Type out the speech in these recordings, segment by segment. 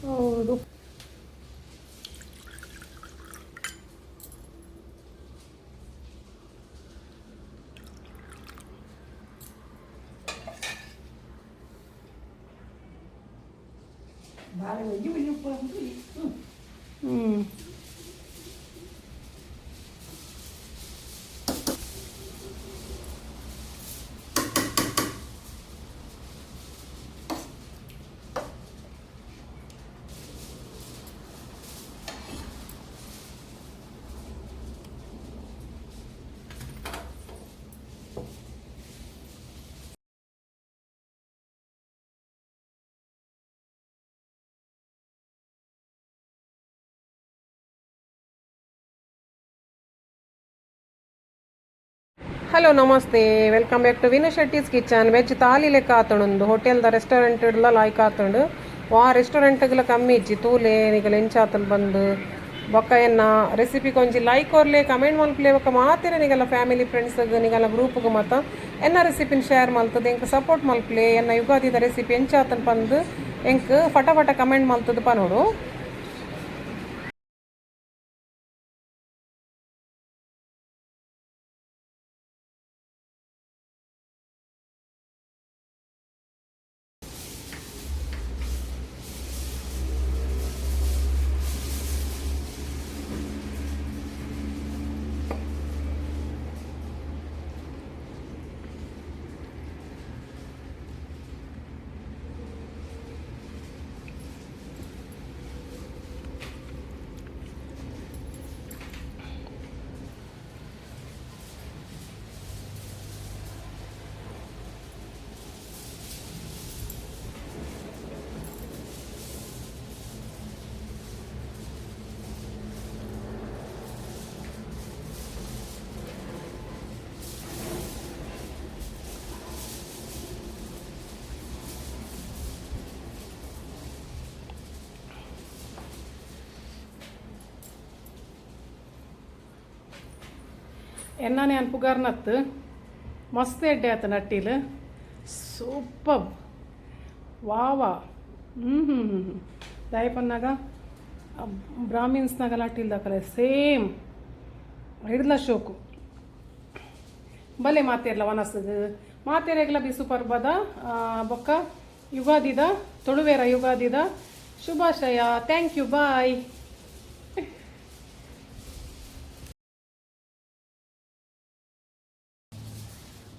ಹೌದು. ಹ್ಞೂ ಹಲೋ ನಮಸ್ತೆ, welcome back to Vinu Shetty's kitchen. Veg thali ಲೆಕ್ಕ ಆತುಂಡು ಹೋಟೆಲ್ದ ರೆಸ್ಟೋರೆಂಟ್ ಇಡ್ಲ ಲಾಯ್ಕ್ ಆತುಂಡು. ವಾ ರೆಸ್ಟೋರೆಂಟ್ಗಳ ಕಮ್ಮಿ ಇಜ್ಜಿ ತೂಲೆ ನಿಗಲ ಎಂಚಾತಲ್ ಬಂದು ಬೊಕ್ಕ ಎನ್ನ ರೆಸಿಪಿ ಕೊಂಚಿ ಲೈಕ್ ಓರ್ಲೆ ಕಮೆಂಟ್ ಮಲ್ಪ್ಲೆ ಬೊಕ್ಕ ಮಾತಿರ ನಿಗಲ ಫ್ಯಾಮಿಲಿ ಫ್ರೆಂಡ್ಸ್ಗೆ ನಿಗಲ ಗ್ರೂಪ್ಗೆ ಮತ್ತ ಎನ್ನ ರೆಸಿಪಿನ ಶೇರ್ ಮಲ್ತದೆ ಎಂಕ್ ಸಪೋರ್ಟ್ ಮಲ್ಪ್ಲೆ. ಎನ್ನ ಯುಗಾದಿದ ರೆಸಿಪಿ ಎಂಚಾತಲ್ ಬಂದು ಎಂಕ್ ಫಟ ಕಮೆಂಟ್ ಮಲ್ತದ ಪನೋಡು. ಎಣ್ಣೆ ಅನ್ಪುಗಾರ್ನತ್ತು ಮಸ್ತ್ ಎಡ್ಡೆ ಆತ ನಟ್ಟಿಲ್ ಸೂಪರ್ ವಾವಾ. ದಾಯಪನ್ನಾಗ ಬ್ರಾಹ್ಮಿನ್ಸ್ನಾಗ ಲಟ್ಟಿಲ್ದಾಕಲೆ ಸೇಮ್ ಹಿಡ್ಲ ಶೋಕು ಬಲೆ ಮಾತೇರ್ಲ ವನಸ್ದು ಮಾತೇರೆಗ್ಲ ಬಿಸು ಪರ್ಬದ ಬೊಕ್ಕ ಯುಗಾದಿದ ತೊಳುವೇರ ಯುಗಾದಿದ ಶುಭಾಶಯ. ಥ್ಯಾಂಕ್ ಯು, ಬಾಯ್.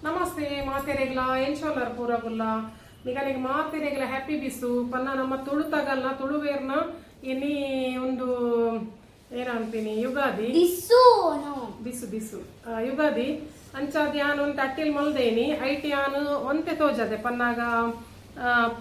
ನಮಸ್ತೆ ಮಾತೆರೆಗ್ಲ ಎಂಚೋಲರ್ ಪೂರಗುಲ್ಲ ನಿಗಲಿಗೆ ಮಾತೆರೆಗ್ಲ ಹ್ಯಾಪಿ ಬಿಸು ಪನ್ನ ನಮ್ಮ ತುಳುತಾಗಲ್ಲ ತುಳುವೇರ್ನ ಇನ್ನಿ ಒಂದು ಏನಂತೀನಿ ಯುಗಾದಿ ಬಿಸು ಯುಗಾದಿ ಅಂಚಾದ ಯಾನು ಒಂದು ಅಟ್ಟಿಲ್ ಮಲ್ದೇನಿ ಐಟಿ ಯಾನು ಒಂತೆ ತೋಜದೆ ಪನ್ನಾಗ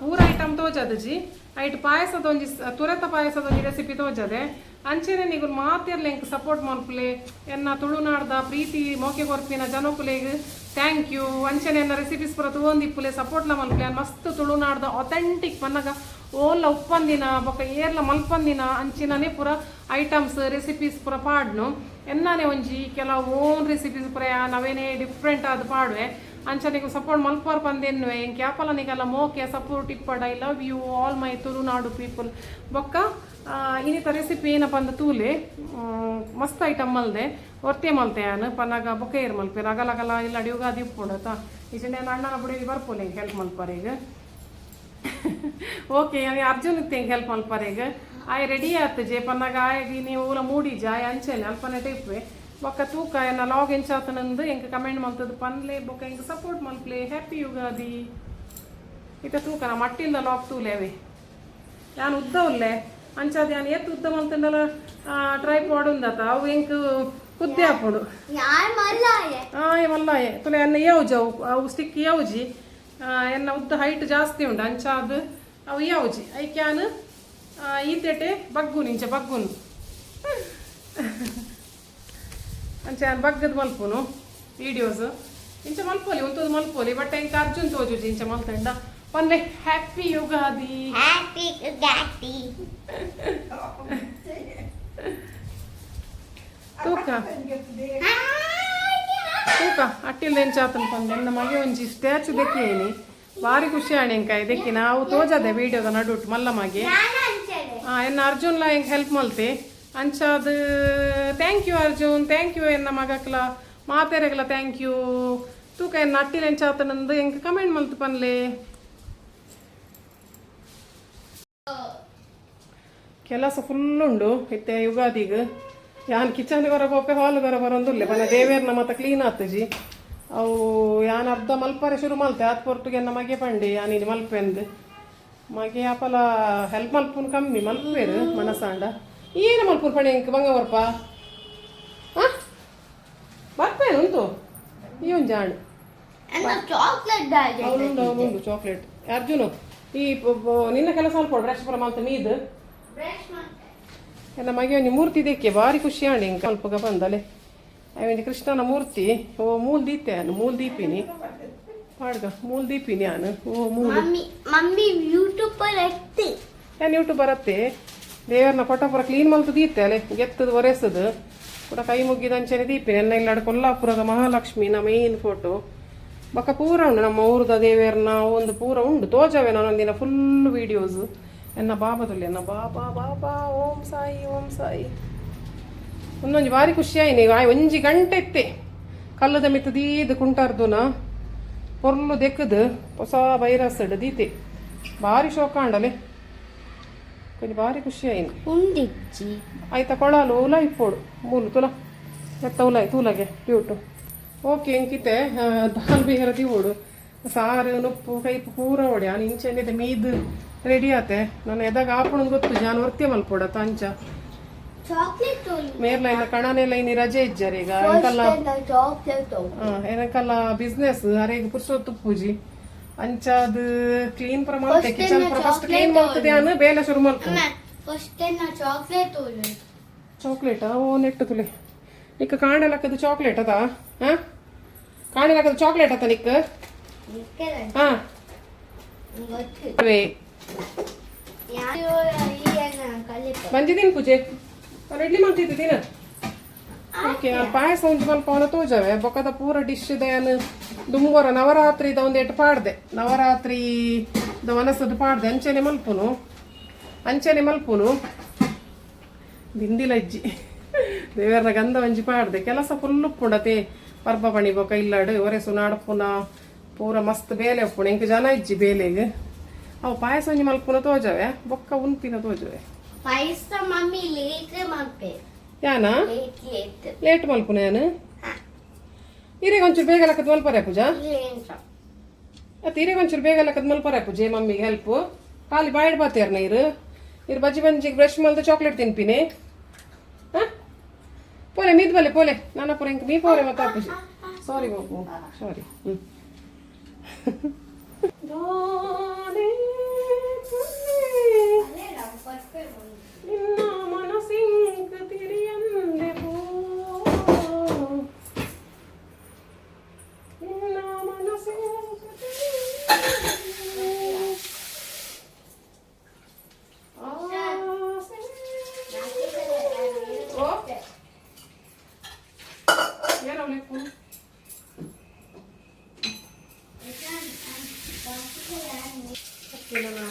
ಪೂರ ಐಟಮ್ ತೋಜದ ಜಿ ಐಟ್ ಪಾಯಸದೊಂಜಿ ತುರತ ಪಾಯಸದೊಂಜಿ ರೆಸಿಪಿ ತೋಜದೆ ಅಂಚೆನೆ ನಿಗುಲ್ ಮಾತಿರ್ಲಿ ಎಂಕ್ ಸಪೋರ್ಟ್ ಮಲ್ಪಲೆ ಎನ್ನ ತುಳುನಾಡ್ದ ಪ್ರೀತಿ ಮೋಕೆ ಕೊರ್ಪಿನ ಜನಕುಲೆಗ್ ಥ್ಯಾಂಕ್ ಯು. ಅಂಚೆನೆ ಎನ್ನ ರೆಸಿಪೀಸ್ ಪೂರ ತಗೊಂದಿಪ್ಪುಲೆ ಸಪೋರ್ಟ್ಲ ಮಲ್ಪಲೆ ಮಸ್ತ್ ತುಳುನಾಡ್ದ ಅಥೆಂಟಿಕ್ ಪನ್ನಗ ಓಲ್ಲ ಉಪ್ಪಂದಿನ ಬೊಕ್ಕ ಏರ್ಲ ಮಲ್ಪಂದಿನ ಅಂಚಿನನೇ ಪೂರ ಐಟಮ್ಸ್ ರೆಸಿಪೀಸ್ ಪೂರ ಪಾಡ್ನು ಎನ್ನಾನೆ ಒಂಜಿ ಕೆಲವು ಓನ್ ರೆಸಿಪೀಸ್ ಪೂರ ನಾವೇನೇ ಡಿಫ್ರೆಂಟ್ ಆದ ಪಾಡುವೆ ಅಂಚನಿಗೆ ಸಪೋರ್ಟ್ ಮಲ್ಪಾರ್ ಪಂದೇನ್ವೆ ಎಂಕ್ ಯಾಪಲನಿಗೆಲ್ಲ ಮೋಕೆ ಸಪೋರ್ಟ್ ಇಪ್ಪಡ. I love you all my Tulunadu people. ಬೊಕ್ಕ ಇನ್ನಿತ ರೆಸಿಪಿ ಏನಪ್ಪ ಅಂದ ತೂಲೆ ಮಸ್ತ್ ಐಟಮ್ ಮಲ್ದೆ ಒರ್ತೆ ಮಲ್ತೆ ನಾನು ಪನ್ನಾಗ ಬೊಕ್ಕ ಏರ್ ಮಲ್ಪೇರು ಅಗಲಗಲ ಇಲ್ಲ ಯುಗಾದಿ ಉಪ್ಪುಡತ್ತ ಈಚೆ ಅಣ್ಣನ ಬುಡಿಗೆ ಬರ್ಪೋಲೆ ಹಿಂಗೆ ಹೆಲ್ಪ್ ಮಲ್ಪಾರ ಈಗ. ಓಕೆ ಅರ್ಜುನ್ ಇತ್ತು ಹೆಂಗೆ ಹೆಲ್ಪ್ ಮಲ್ಪಾರ ಈಗ ಆಯ್ ರೆಡಿ ಆಯ್ತು ಜೆ ಪನ್ನಾಗ ಆಯ್ಗಿ ನೀವು ಊರ ಮೂಡಿ ಜಾಯ್ ಅಂಚೆನೆ ಅಲ್ಪನೆ ಟೈಪ್ವೆ ಬೊಕ್ಕ ತೂಕ ಎನ್ನ ಲಾಗ್ ಎಂಚಾತನಂದು ಎಂಕ ಕಮೆಂಟ್ ಮಲ್ತದ ಪನ್ಲೆ ಬೊಕ್ಕ ಎಂಕ ಸಪೋರ್ಟ್ ಮಲ್ಪ್ಲೆ. ಹ್ಯಾಪಿ ಯುಗಾದಿ. ಇತ ತೂಕ ನಾ ಮಟ್ಟಿಂದ ಲಾಗ್ ತೂಲೇವೆ ಯಾನು ಉದ್ದ ಉಲ್ಲೆ ಅಂಚಾದ ಯಾನು ಎತ್ತು ಉದ್ದ ಮಲ್ತಂಡಲ್ಲ ಟ್ರೈಪಾಡ್ ಉಂದತ ಅವು ಎಂಕ್ ಕುದ್ದೆ ಹಾಪುಡು ಮಲ್ಲಾಯೆ ತುಲೆ ಎನ್ನ ಯಾವ್ಜಿ ಅವು ಸ್ಟಿಕ್ ಯಾವ್ಜಿ ಎನ್ನ ಉದ್ದ ಹೈಟ್ ಜಾಸ್ತಿ ಉಂಡು ಅಂಚಾದ ಅವು ಯಾವ್ಜಿ ಐಕ್ಯಾನು ಈತೆಟೆ ಬಗ್ಗುನು ಇಂಚ ಬಗ್ಗುನು ಅಂಚ ಬಗ್ಗದ ಮಲ್ಪುನು ವಿಡಿಯೋಸ್ ಇಂಚ ಮಲ್ಪೋಲಿ ಒಂತದ್ದು ಮಲ್ಪೋಲಿ ಬಟ್ ಎಂಕ ಅರ್ಜುನ್ ತೋಜುಜಿ ಇಂಚ ಮಲ್ತಂಡ ಪನ್ಲೆ ಹ್ಯಾಪಿ ಯುಗಾದಿ. ತೂಕ ತೂಕ ಅಟ್ಟಿಲ್ದ ಎಂಚಾತನ್ ಪಂದೆ ಎನ್ನ ಮಗೆ ಒಂಜಿ ಸ್ಟ್ಯಾಚು ದೆಕ್ಕೇನಿ ಭಾರಿ ಖುಷಿ ಆಣೆ ಎಂಕ ಇದಕ್ಕೆ ನಾವು ತೋಜದೆ ವಿಡಿಯೋದ ನಡುಟ್ಟು ಮಲ್ಲಮ್ಮಗೆ ಎನ್ನ ಅರ್ಜುನ್ಲ ಹೆಂಗೆ ಹೆಲ್ಪ್ ಮಲ್ತೆ ಅಂಚಾದ thank you Arjun thank you ಎನ್ನ ಮಗಕ್ಲ ಮಾತೆರೆಗ್ಲ ಥ್ಯಾಂಕ್ ಯು ತೂಕ ಎನ್ನ ಅಟ್ಟಿಲ ಎಂಚಾತನಂದು ಹೆಂಗೆ ಕಮೆಂಟ್ ಮಲ್ತು ಪನ್ಲೆ ಕೆಲಸ ಫುಲ್ ಉಂಡು ಇತ್ತೆ ಯುಗಾದಿಗೆ ಯಾನ್ ಕಿಚನ್ ಹೊರ ಬೋಪೆ ಹಾಲ್ ಹೊರ ಬರೋಂದುಲ್ಲೆ ಬನ್ನ ದೇವೇರ್ನ ಮತ್ತೆ ಕ್ಲೀನ್ ಆತಜಿ ಅವು ಯಾನ್ ಅರ್ಧ ಮಲ್ಪರೆ ಶುರು ಮಲ್ತೆ ಆತ್ ಪೊರ್ಟುಗೆ ಮಗೆ ಪಂಡಿ ಯಾನಿದು ಮಲ್ಪೆಂದು ಮಗೆ ಆಪಲ ಹೆಲ್ಪ್ ಮಲ್ಪುನ್ ಕಮ್ಮಿ ಮಲ್ಪೇರು ಮನಸಾಂಡ ಏನು ಮಲ್ಪುನ್ ಪಣಿ ಇಂಕ ಬಂಗ ಬರ್ಪ ಹಾಂ ಬರ್ಪೇನು ಉಂಟು ಈ ಒಂದು ಜಾಣು ಅವನುಂಡು ಚಾಕ್ಲೇಟ್ ಅರ್ಜುನು ಈ ನಿನ್ನ ಕೆಲಸ ಅಲ್ಪ ಬ್ರಷ್ ಬರ ಮಲ್ತ ಮೀದು ಎಲ್ಲ ಮಗೆ ಒಂದು ಮೂರ್ತಿ ಇದಕ್ಕೆ ಭಾರಿ ಖುಷಿ ಆಂಡಿ ಇಂಕ ಅಲ್ಪಗ ಬಂದಲೆ ಅವನಿಗೆ ಕೃಷ್ಣನ ಮೂರ್ತಿ ಓ ಮೂಲ್ ದೀತೆ ನಾನು ಮೂಲ್ ದೀಪಿನಿ ಪಾಡ್ಗ ಮೂಲ್ ದೀಪಿನಿ ನಾನು ಓ ಮೂಲ್ ಏನು ಯೂಟ್ಯೂಬ್ ಬರತ್ತೆ ದೇವರನ್ನ ಫೋಟೋ ಪುರ ಕ್ಲೀನ್ ಮಲ್ತು ದೀತೆ ಅಲೆ ಗೆತ್ತದು ಒರೆಸದು ಕೂಡ ಕೈ ಮುಗಿದ ಅಂಚನೆ ದೀಪಿನಿ ಎಲ್ಲ ಇಲ್ಲಾಡ ಕೊಲ್ಲಾಪುರದ ಮಹಾಲಕ್ಷ್ಮಿನ ಮೇನ್ ಫೋಟೋ ಬಕ್ಕ ಪೂರ ಉಂಡು ನಮ್ಮ ಊರದ ದೇವರನ್ನ ಒಂದು ಪೂರ ಉಂಡು ತೋಜವೆ ನಾನೊಂದಿನ ಫುಲ್ ವೀಡಿಯೋಸ್ ಎನ್ನ ಬಾಬದಲ್ಲಿ ಎನ್ನ ಬಾಬಾ ಬಾಬಾ ಓಂ ಸಾಯಿ ಒಂದೊಂದು ಭಾರಿ ಖುಷಿ ಆಯ್ನಿ ಒಂಜಿ ಗಂಟೆ ಇತ್ತೆ ಕಲ್ಲದ ಮಿತ್ತು ದೀದು ಕುಂಟಾರ್ದುನ ಪೊರ್ಲು ದೆಕ್ಕದು ಹೊಸ ವೈರಸ್ ದೀತೆ ಭಾರಿ ಶೋಕಾಂಡಲೆ ಕೊಂಚ ಭಾರಿ ಖುಷಿ ಆಯ್ನಿ ಆಯ್ತಾ ಕೊಳಲು ಉಲ ಇಪ್ಪೋಡು ಮೂಲು ತುಲ ಎತ್ತ ಉಲ ತೂಲಗೆ ಕ್ಯೂಟು ಓಕೆ ಎಂಕಿತೆ ದಾಲ್ ಬೇರೆ ದಿವೋಡು ಸಾರು ನುಪ್ಪು ಕೈಪು ಪೂರ ಹೊಡೆ ನಾನು ಇಂಚೆಂದಿದೆ ಮೀದು ರೆಡಿ ಆತೆ ನಾನು ಎದಾಗ ಆಪಣ ಗೊತ್ತು ಜಾನ್ ವರ್ತ್ಯ ಮಲ್ಪೋಡ ತಂಚ ಮೇರ್ಲೈನ ಕಣನೆಲ್ಲ ರಜೆ ಇಜ್ಜಾರ ಈಗ ಏನಕ್ಕಲ್ಲ ಬಿಸ್ನೆಸ್ ಅರೆಗೆ ಪುರ್ಸೊತ್ತು ಪೂಜಿ ಅಂಚಾದ ಕ್ಲೀನ್ ಪರ ಮಾಡ್ತೆ ಕಿಚನ್ ಪರ ಫಸ್ಟ್ ಕ್ಲೀನ್ ಮಾಡ್ತದೆ ಅನ್ನ ಬೇಲೆ ಶುರು ಮಾಡ್ತದೆ ಚಾಕ್ಲೇಟ್ ಓ ನೆಟ್ಟು ತುಲೆ ನಿಕ್ಕ ಕಾಣಲಕ್ಕದು ಚಾಕ್ಲೇಟ್ ಅದ ಹಾ ಕಾಣಲಕ್ಕದು ಚಾಕ್ಲೇಟ್ ಅತ ನಿಕ್ಕ ಹಾ ಬಂದಿದ್ದೀನಿ ಪೂಜೆ ರೆಡ್ಲಿ ಮಾಡ್ತಿದ್ದೀನ ಓಕೆ ಪಾಯಸ ಒಂದು ಸ್ವಲ್ಪ ಅವನ ತೋಜವೆ ಬೊಕ್ಕದ ಪೂರ ಡಿಶ್ ದಯನ್ ದುಂಬೋರ ನವರಾತ್ರಿದ ಒಂದು ಎಟ್ಟು ಪಾಡ್ದೆ ನವರಾತ್ರಿದ ಮನಸ್ಸದು ಪಾಡ್ದೆ ಅಂಚೆನೆ ಮಲ್ಪುನು ಬಿಂದಿಲ ಇಜ್ಜಿ ದೇವರ ಗಂಧ ಒಂಜಿ ಪಾಡ್ದೆ ಕೆಲಸ ಫುಲ್ ಉಪ್ಪುಂಡತೆ ಪರ್ಬ ಪಣಿ ಬೊಕ್ಕ ಇಲ್ಲಾಡು ಒರೆಸು ನಾಡಪುನ ಪೂರ ಮಸ್ತ್ ಬೇಲೆ ಉಪ್ಪುಣ ಇಂಕ ಜನ ಇಜ್ಜಿ ಬೇಲೆಗೆ ಅವು ಪಾಯಸ ಒಂಜಿ ಮಲ್ಪುನ ತೋಜವೆ ಬೊಕ್ಕ ಉನ್ಪಿನ ತೋಜವೆ ಯಾನ ಲೇಟ್ ಮಲ್ಪುನ ಯಾನು ಇರಿಗೆ ಒಂಚೂರು ಬೇಗ ಲೆಕ್ಕದ ಮಲ್ಪರೆ ಪೂಜಾ ಅತ್ತ ಇರಿಗೆ ಒಂಚೂರು ಬೇಗ ಲೆಕ್ಕದ ಮಲ್ಪರೆ ಪೂಜೆ ಮಮ್ಮಿಗೆ ಹೆಲ್ಪ್ ಖಾಲಿ ಬಾಯಿಡ್ ಬಾತೇರ್ ನೀರು ಇರು ಬಜ್ಜಿ ಬಂಜಿಗೆ ಬ್ರಷ್ ಮಲ್ದು ಚಾಕ್ಲೇಟ್ ತಿನ್ಪಿನಿ ಹಾಂ ಪೋಲೆ ಮೀದ್ ಬಲೆ ಪೋಲೆ ನನ್ನ ಪುರ ಇಂಕ ಮೀ ಪೋರೆ ಮತ್ತೆ ಪೂಜೆ ಸಾರಿ ಬಾಬು ಸಾರಿ ನಿನ್ನ ಮನಸ್ಸಿಂಕ ತಿರಿಯಂದೆ ನಿನ್ನ ಮನಸ್ಸಿಂಕ ಏನವಲಿಪ್ಪು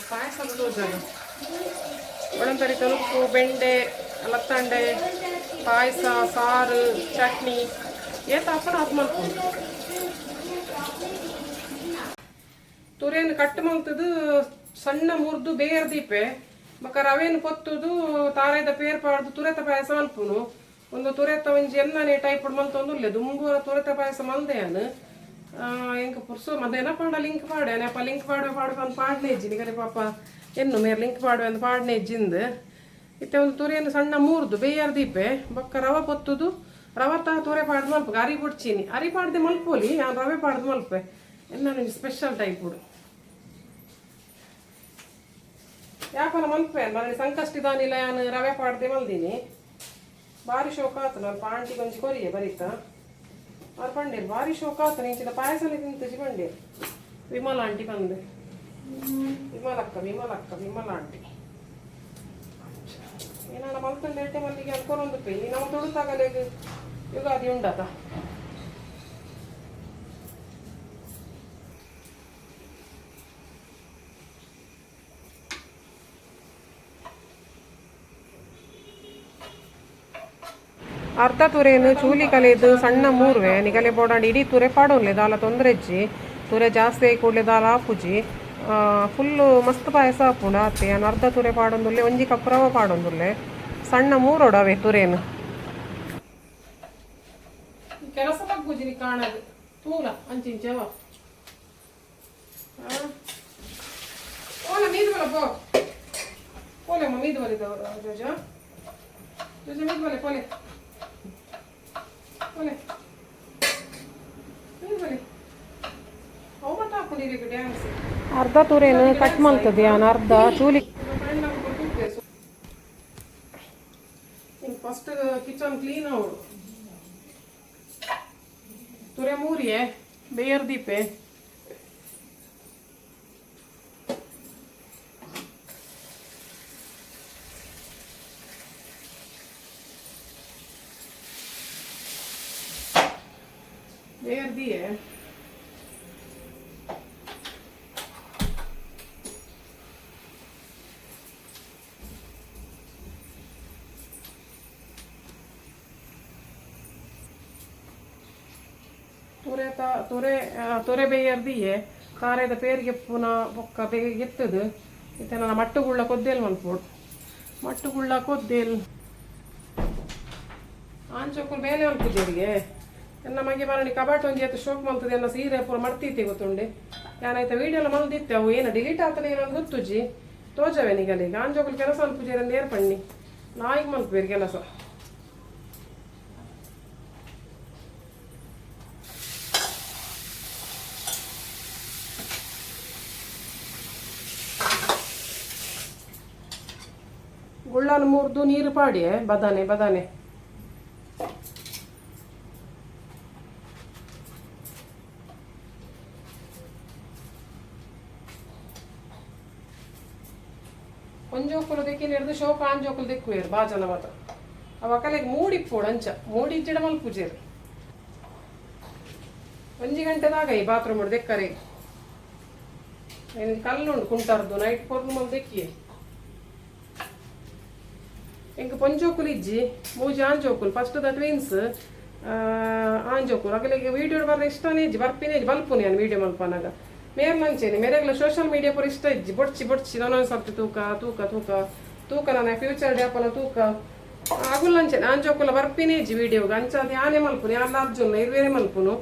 ಪಾಯಸ ತೋಜಾಗ ಒಳಂತರಿ ತಲುಪು ಬೆಂಡೆ ಲತ್ತಂಡೆ ಪಾಯಸ ಸಾರು ಚಟ್ನಿ ಏತ ಅಪ್ಪನ ಅದು ಮಲ್ಪುಂಡು ತುರಿಯನ್ನು ಕಟ್ಟು ಮಲ್ತದು ಸಣ್ಣ ಮುರಿದು ಬೇರ್ ದೀಪೆ ಬಕ್ಕ ರವೆಯನ್ನು ಕೊತ್ತುದು ತಾರೆದ ಪೇರ್ ಪಾಡ್ದು ತುರೆತ ಪಾಯಸ ಮಲ್ಪುನು ಒಂದು ತುರೆತ ಒಂಜಿ ಎನ್ನನೆ ಟೈಪ್ ಮಲ್ತೊಂದುಲ್ಲೆ ದುಂಬೂರ ತುರೆತ ಪಾಯಸ ಮಲ್ದೆಯನು ಎಂಕ ಪುರ್ಸು ಮದೇನ ಪಾಂಡ ಲಿಂಕ್ ಪಾಡೆ ನೆಪ ಲಿಂಕ್ ಪಾಡುವೆ ಒಂದು ಪಾಡ್ನೆ ಇಜ್ಜಿ ನಿಗರೆ ಪಾಪ ಎನ್ನು ಮೇರ್ ಲಿಂಕ್ ಪಾಡುವೆ ಒಂದು ಪಾಡ್ನೆ ಇಜ್ಜಿಂದು ಇತ್ತೆ ಒಂದು ತುರಿಯನ್ನು ಸಣ್ಣ ಮೂರ್ದು ಬೇಯರ್ ದೀಪೆ ಬೊಕ್ಕ ರವೆ ಪೊತ್ತುದು ರವೆ ತಾ ತುರೆ ಪಾಡ್ದು ಮಲ್ಪಗೆ ಅರಿ ಪುಡ್ಚೀನಿ ಅರಿ ಪಾಡ್ದೆ ಮಲ್ಪೋಲಿ ನಾನು ರವೆ ಪಾಡ್ದು ಮಲ್ಪೆ ಎನ್ನ ಸ್ಪೆಷಲ್ ಟೈಪ್ ಉಡು ಯಾಕಲ್ಲ ಮಲ್ಪೆ ಮನೆ ಸಂಕಷ್ಟಿದಾನಿಲ್ಲ ನಾನು ರವೆ ಪಾಡ್ದೆ ಮಲ್ದೀನಿ ಭಾರಿ ಶೋಕ ಆತು ನಾನು ಪಾಂಟಿಗೆ ಒಂಜಿ ಕೊರಿಯೆ ಬರೀತಾ ಅವ್ರು ಬಂಡೇರು ಭಾರಿ ಶೋಕ ಆತು ನಿಂಚಿನ ಪಾಯಸನೇ ತಿಂತಜಿ ಬಂಡೇರು ವಿಮಲ ಆಂಟಿ ಬಂದೆ ವಿಮಲ ಆಂಟಿ ಏನಾನ ಮಲ್ತಂದು ಎಟ್ಟೆ ಮಲ್ಲಿಗೆ ಅನ್ಕೊಂಡೊಂದು ಪೇ ನಮ್ಮ ತುಡುತ್ತಾಗಲೇ ಯುಗಾದಿ ಉಂಡತ ಅರ್ಧ ತುರೇನು ಚೂಲಿ ಕಲೆದು ಸಣ್ಣ ಮೂರ್ವೆ ನಿಗಲೆ ಬೋಡಾಂಡು ಇಡೀ ತುರೆ ಪಾಡೋನ್ಲೆ ದಾಲ ತೊಂದರೆಜ್ಜಿ ತುರೆ ಜಾಸ್ತಿ ಆಗಿ ಕೂಡಲೇ ದಾಲ ಹಾಪುಜಿ ಫುಲ್ಲು ಮಸ್ತ್ ಪಾಯಸ ಹಾಪುಂಡು ಆತೆ ನಾನು ಅರ್ಧ ತುರೆ ಪಾಡೊಂದುಲ್ಲೆ ಒಂಜಿ ಕಪ್ ರವ ಪಾಡೊಂದುಲ್ಲೆ ಸಣ್ಣ ಮೂರೊಡವೆ ತುರೇನು ಕೆಲಸ ಬಗ್ಗುಜಿ ಕಾಣದು ತೂಲ ಅಂಚಿಂಚವ ಓಲೆ ಮೀದು ಬಲ ಪೋ ಓಲೆ ಮೀದು ಬಲಿದವರು ಜೋಜ ಜೋಜ ಮೀದು ಬಲೆ ಪೋಲೆ ಓಲೆ ಮೀದು ಬಲಿ ಅವಮಟ್ಟ ಹಾಕೊಂಡಿರಿ ಡ್ಯಾನ್ಸ್ ಅರ್ಧ ತುರೇನು ಕಟ್ ಮಾಡ್ತದೆ ನಾನು ಅರ್ಧ ಚೂಲಿ ಫಸ್ಟ್ ಕಿಚನ್ ಕ್ಲೀನ್ ಅವಳು ತುರೆ ಮೂರಿಯೇ ಬೇಯರ್ ದೀಪೆ ಬೇಯರ್ ದಿಯೇ ತೊರೆ ಬೇಯರ್ದಿಯೇ ಕಾರದ ಪೇರಿಗೆ ಪುನಃ ಬೊಕ್ಕ ಬೇಗ ಎತ್ತದು ಇತ್ತ ನನ್ನ ಮಟ್ಟುಗುಳ್ಳ ಕೊದ್ದೇಲ್ ಮಲ್ಪೋಡು ಮಟ್ಟುಗುಳ್ಳ ಕೊದ್ದೇಲ್ ಆಂಚೋಕು ಬೇಲೆ ಮಲ್ಪುಜೇರಿಗೆ ನನ್ನ ಮಗೆ ಮರಣಿ ಕಬಾಟ್ ಒಂಜಿ ಎತ್ತು ಶೋಕ್ ಮಲ್ತದೆ ನನ್ನ ಸೀರೆ ಪೂರ ಮರ್ತೀತಿ ಗೊತ್ತುಂಡೆ ನಾನಾಯ್ತ ವೀಡಿಯೋ ಎಲ್ಲ ಮಲ್ದಿತ್ತೆ ಅವು ಏನು ಡಿಲೀಟ್ ಆಗ್ತಾನೆ ಏನಂದು ಗೊತ್ತುಜಿ ತೋಜವೆ ನಿಗಲಿಗೆ ಆಂಜೋಕುಲು ಕೆಲಸ ಮಲ್ಪುಜೇರಂದು ಏರ್ಪಣ್ಣಿ ನಾಯಿಗೆ ಮಲ್ಪೇರು ಕೆಲಸ ಗುಳ್ಳನ ಮುರಿದು ನೀರು ಪಾಡಿ ಬದಾನೆ ಒಂಜೋಕುಲು ದೆಕ್ಕಿ ಹಿಡಿದು ಶೋಕ ಆಂಜೋಕುಲು ದೆಕ್ಕುವೇರು ಬಾಜನ ಮತ ಅವ ಕಲೆಗೆ ಮೂಡಿಪ್ಪೋಡು ಅಂಚ ಮೂಡಿ ಇಜ್ಜಿಡ ಮಲ್ಪುಜೇರು 1 ಗಂಟೆದಾಗ ಈ ಬಾತ್ರೂಮ್ ದೆಕ್ಕರೆ ಕಲ್ಲುಂಡು ಕುಂಟಾರ್ದು ನೈಟ್ ಪೊರ್ಲು ಮಲ್ ದೆಕ್ಕಿ ಎಂಕ ಪೊಂಜೋಕುಲು ಇಜ್ಜಿ ಮೂಜಿ ಆಂಜೋಕುಲು ಫಸ್ಟ್ ದ ಟ್ವಿನ್ಸ್ ಆಂಜೋಕುಲು ಅಗಲಿಗೆ ವೀಡಿಯೋ ಬರ್ರೆ ಇಷ್ಟನೇ ಇಜ್ಜಿ ಬರ್ಪಿನೇ ಇಜ್ಜಿ ಬಲ್ಪುನಿ ನಾನು ವೀಡಿಯೋ ಮಲ್ಪನಾಗ ಮೇರ್ಲಂಚೇನಿ ಮೇರೆಗ್ಲ ಸೋಷಿಯಲ್ ಮೀಡಿಯಾ ಪೂರ ಇಷ್ಟ ಇಜ್ಜಿ ಬೊಡ್ಚಿ ನಾನು ಸರ್ತಿ ತೂಕ ನನ್ನ ಫ್ಯೂಚರ್ ಡ್ಯಾಪನ ತೂಕ ಆಗುಲ್ಲಂಚೇನಿ ಆಂಜೋಕುಲ ಬರ್ಪಿನೇ ಇಜ್ಜಿ ವೀಡಿಯೋಗ ಅಂಚಾದ ಯಾನೇ ಮಲ್ಪುನು ಯಾರ ಅರ್ಜುನ ಇರುವೇನೆ ಮಲ್ಪುನು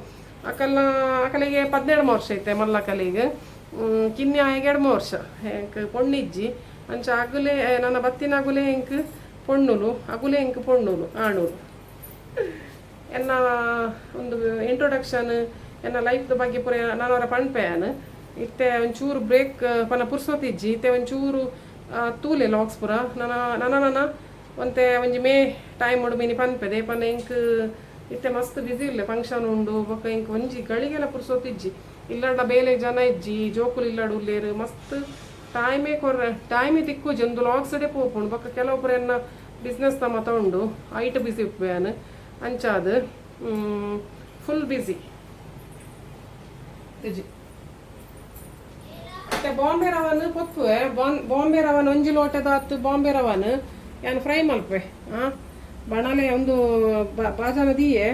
ಅಕಲಿಗೆ 17 ವರ್ಷ ಐತೆ ಮಲ್ಲ ಕಲಿಗೆ ಕಿನ್ನಿ ಆಯ್ಗೆ 2 ವರ್ಷ ಹೆಂಕ್ ಪೊಣ್ಣಿಜ್ಜಿ ಅಂಚ ಅಗುಲೆ ನನ್ನ ಬತ್ತಿನ ಅಗುಲೆ ಹೆಂಕ್ ಪೊಣ್ಣುಲು ಅಗುಲೆ ಹೆಂಕ್ ಪೊಣ್ಣುಲು ಆಣುಲು ಎನ್ನ ಒಂದು ಇಂಟ್ರೊಡಕ್ಷನ್ ಎನ್ನ ಲೈಫ್ ಬಗ್ಗೆ ಪೂರ ನಾನವರ ಪಣ್ಪೆಯನ್ ಇತ್ತೆ ಒಂಚೂರು ಬ್ರೇಕ್ ಪನ ಪುರ್ಸೋತಿಜ್ಜಿ ಇತ್ತೆ ಒಂಚೂರು ತೂಲೆ ಲಾಕ್ಸ್ ಪೂರ ನನ್ನ ಒಂತೆ ಒಂಜಿ ಮೇ ಟೈಮ್ ಉಡು ಮೀನಿ ಪನ್ಪೆದೆ ಪನ ಇಂಕ್ ಇತ್ತೆ ಮಸ್ತ್ ಬಿಸಿ ಇಲ್ಲೆ ಫಂಕ್ಷನ್ ಉಂಡು ಬೊಕ್ಕ ಇಂಕ್ ಒಂಜಿ ಗಳಿಗೆಲ್ಲ ಪುರ್ಸೋತಿಜ್ಜಿ ಇಲ್ಲಡ ಬೇಲೆ ಜನ ಇಜ್ಜಿ ಜೋಕುಲು ಇಲ್ಲಡು ಉಲ್ಲೇರು ಮಸ್ತ್ ಟೈಮೇ ತಿಕ್ಕುಜಿ ಒಂದು ಲಾಕ್ಸ್ಡೆ ಪೋಪುಂಡು ಬೊಕ್ಕ ಕೆಲವೊಬ್ಬರು ಎನ್ನ ಬಿಸ್ನೆಸ್ ತಮ್ಮ ತಗೊಂಡು ಐಟ್ ಬಿಸಿ ಉಪ್ಪೇನು ಅಂಚಾದ ಫುಲ್ ಬಿಸಿ ಮತ್ತೆ ಬಾಂಬೆ ರವನ್ ಪೊಪ್ಪುವೆ ಬಾಂಬೆ ರವನ್ ಒಂಜಿ ಲೋಟದ ಹತ್ತು ಬಾಂಬೆ ರವನ್ ಏನು ಫ್ರೈ ಮಲ್ಪೆ ಬಣಲೆ ಒಂದು ಬಾಜನ ದಿಯೆ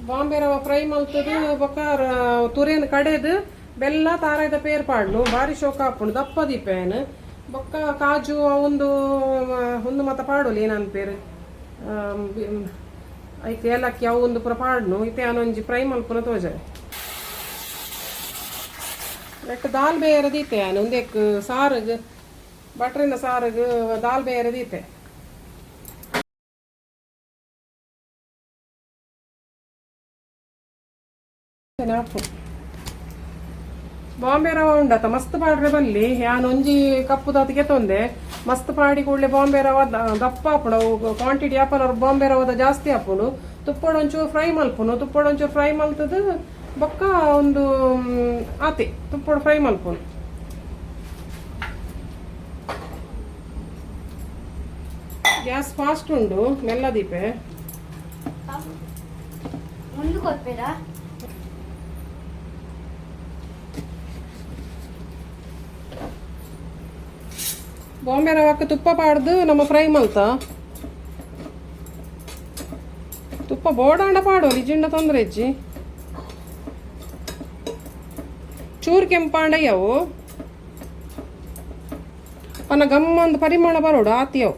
ಬಾಂಬೆ ರವ ಫ್ರೈ ಮಲ್ತದು ಬೊಕ್ಕ ತುರೇನು ಕಡೆದು ಬೆಲ್ಲ ತಾರಾಯ್ದ ಪೇರ್ ಪಾಡ್ನು ಭಾರಿ ಶೋಕ ಹಾಪುಂಡು ದಪ್ಪ ದೀಪೇನು ಬೊಕ್ಕ ಕಾಜು ಒಂದು ಮತ ಪಾಡೋಲಿ ಏನನ್ ಪೇರು ಐತೆ ಏಲಕ್ಕಿ ಅವು ಒಂದು ಪುರ ಪಾಡ್ನು ಇತ್ತೆ ಅವನೊಂಜಿ ಫ್ರೈ ಮಲ್ಪುನ ತೋಜವೆ ನೆಟ್ಟು ದಾಲ್ ಬೇರೆ ದೀತೆ ನಾನು ಒಂದೇಕ್ ಸಾರಿಗೆ ಬಟ್ರಿನ ಸಾರಿಗೆ ದಾಲ್ ಬೇರೆ ದೀತೆ ಬಾಂಬೆ ರವ ಉಂಡತ ಮಸ್ತ್ ಪಾಡ್ರೆ ಬಲ್ಲಿ ಯಾನ್ ಒಂಜಿ ಕಪ್ಪು ದಾತಿಗೆ ತೊಂದೆ ಮಸ್ತ್ ಪಾಡಿ ಕೂಡಲೇ ಬಾಂಬೆ ರವ ದಪ್ಪ ಹಾಪುಂಡು ಅವು ಕ್ವಾಂಟಿಟಿ ಹಾಪನ ಬಾಂಬೆ ರವದ ಜಾಸ್ತಿ ಹಾಪುಂಡು ತುಪ್ಪಡ ಒಂಚೂರು ಫ್ರೈ ಮಲ್ಪುನು ತುಪ್ಪಡ ಒಂಚೂರು ಫ್ರೈ ಮಲ್ತದು ಬೊಕ್ಕ ಒಂದು ಆತಿ ತುಪ್ಪಡ ಫ್ರೈ ಮಲ್ಪುನು ಗ್ಯಾಸ್ ಫಾಸ್ಟ್ ಉಂಡು ಮೆಲ್ಲ ದೀಪೆ ಬಾಂಬೆ ರವಕ್ಕೆ ತುಪ್ಪ ಪಾಡ್ದು ನಮ್ಮ ಫ್ರೈ ಮಲ್ತ ತುಪ್ಪ ಬೋಡಾಂಡ ಪಾಡು ಲಿಜಿಂಡ ತೊಂದರೆ ಇಜ್ಜಿ ಚೂರು ಕೆಂಪಾಂಡಯ್ಯವು ಪನ್ನ ಗಮ್ಮಂದು ಪರಿಮಳ ಬರೋಡು ಆತಿಯವು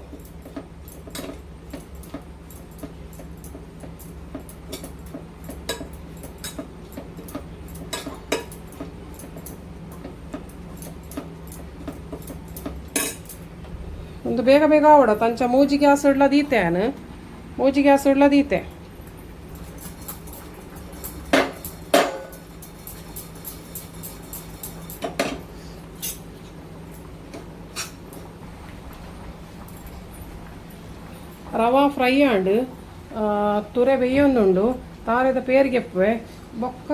ಒಂದು ಬೇಗ ಬೇಗ आवಡ ತಂಚ ಮೂಜಿ ಗ್ಯಾಸ್ ಇಡ್ಲ ದೀತೆ ಮೂಜಿ gas idli ದೀತೆ rava fry and ತುರೆ ಬೇಯೊಂದುಂಡು ತಾರೆದ ಪೇರ್ಗೆಪ್ಪೆ ಬೊಕ್ಕ